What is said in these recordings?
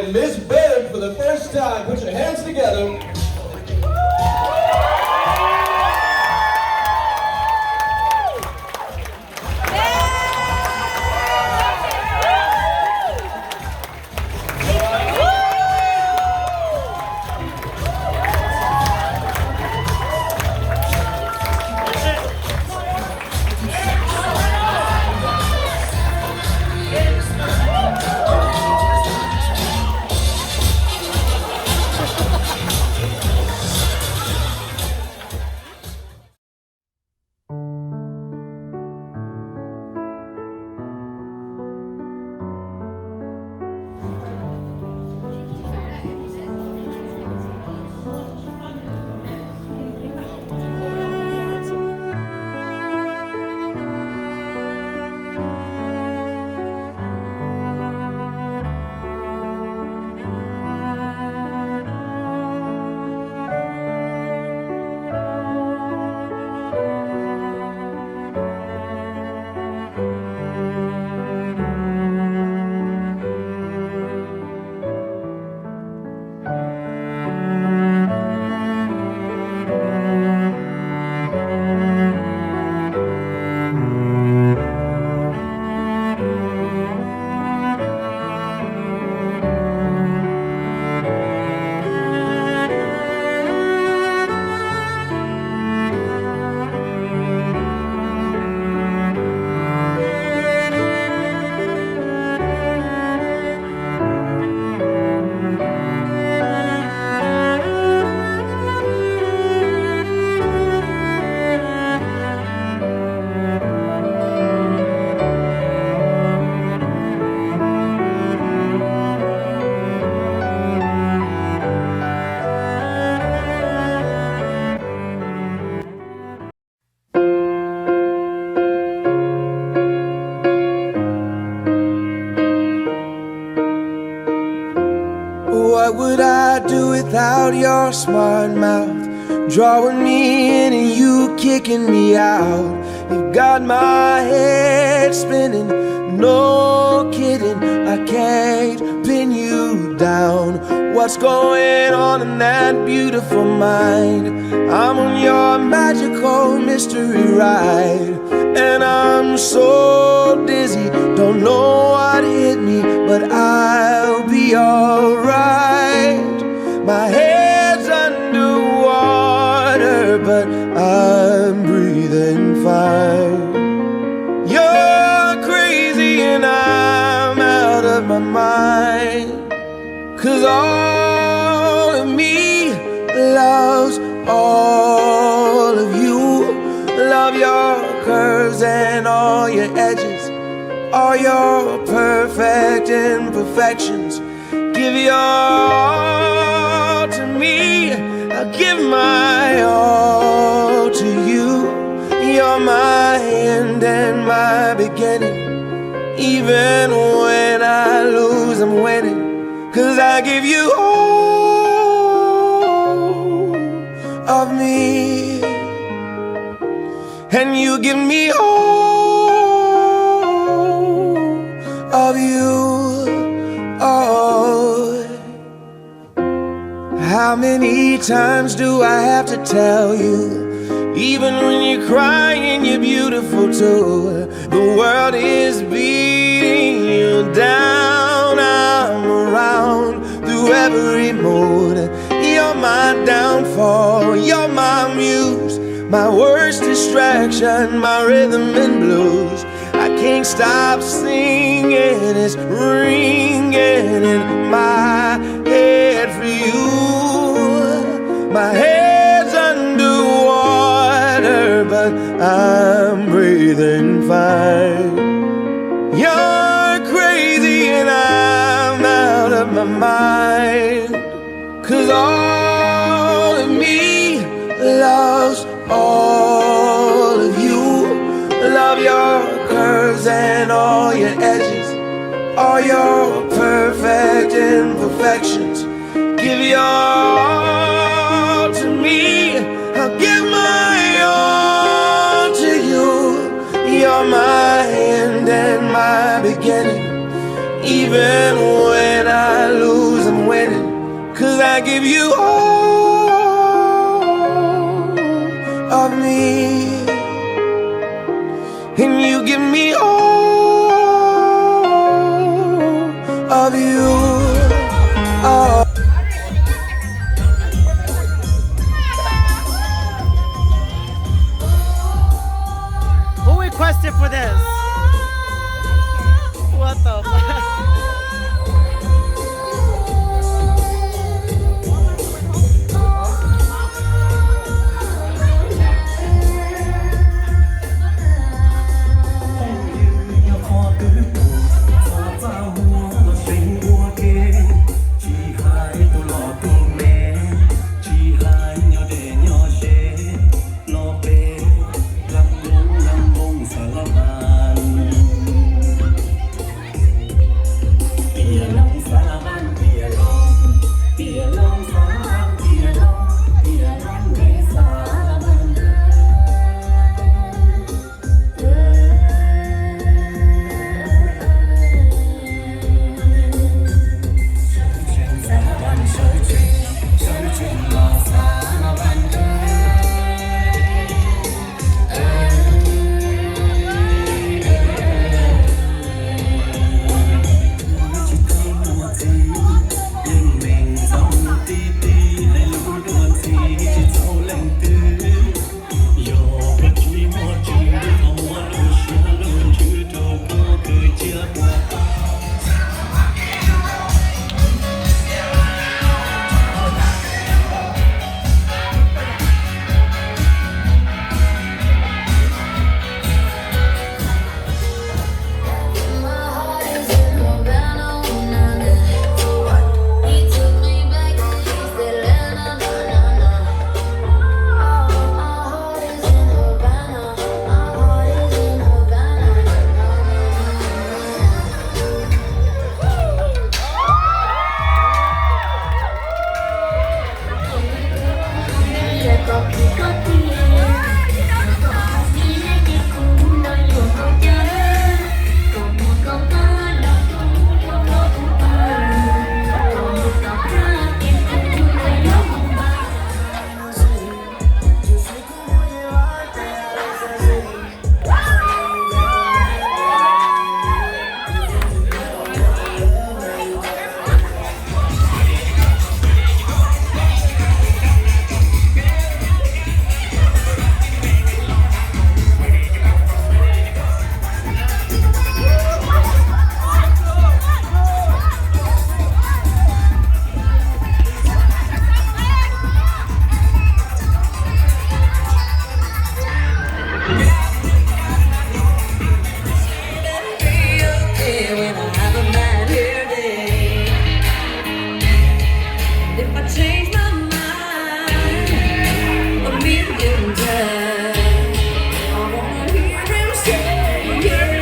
and Miss Bird for the first time. Put your hands together. What would I do without your smart mouth? Drawing me in and you kicking me out. You got my head spinning, no kidding. I can't pin you down. What's going on in that beautiful mind? I'm on your magical mystery ride, and I'm so dizzy, don't know what hit me, but I'll be alright. My head's underwater, but I'm breathing fine. You're crazy and I'm out of my mind, 'cause all of me loves all of you. Love your curves and all your edges, all your perfect imperfections. Give your all to me, I'll give my all to you. You're my end and my beginning. Even when I lose, I'm winning, 'cause I give you all of me, and you give me all of you. Oh, how many times do I have to tell you? Even when you're crying, you're beautiful too. The world is beating you down. I'm around through every mood. You're my downfall, you're my muse, my worst distraction, my rhythm and blues. I can't stop singing, it's ringing in my head for you. My head's underwater, but I'm breathing fine. You're crazy and I'm out of my mind, 'cause all of me loves all of you. Love your curves and all your edges, all your perfect imperfections. Give your all to me, I'll give my all to you. You're my end and my beginning. Even when I lose, 'cause I give you all of me, and you give me all of you. Oh. Who requested for this? What the fuck?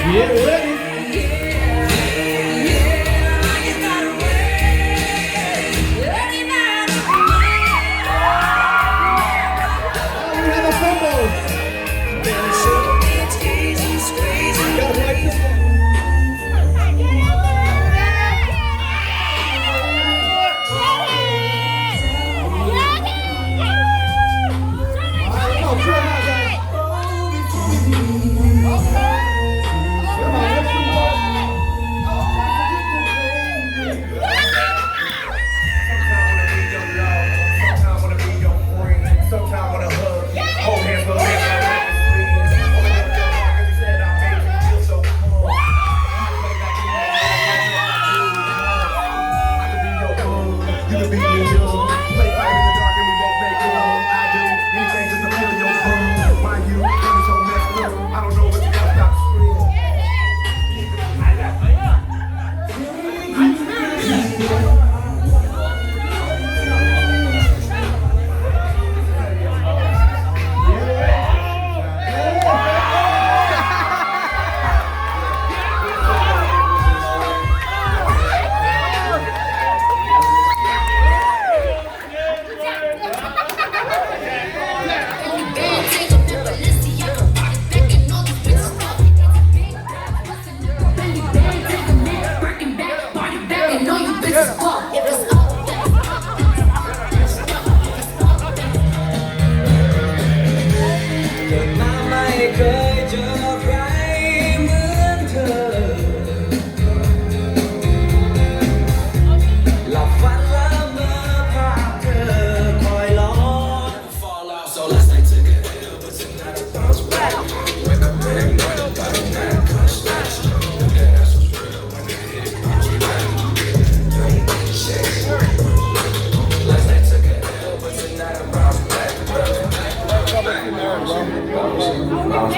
Get ready. Come on,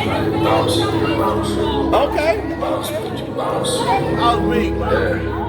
Bounce. Okay. Bounce. I was weak, man. Yeah.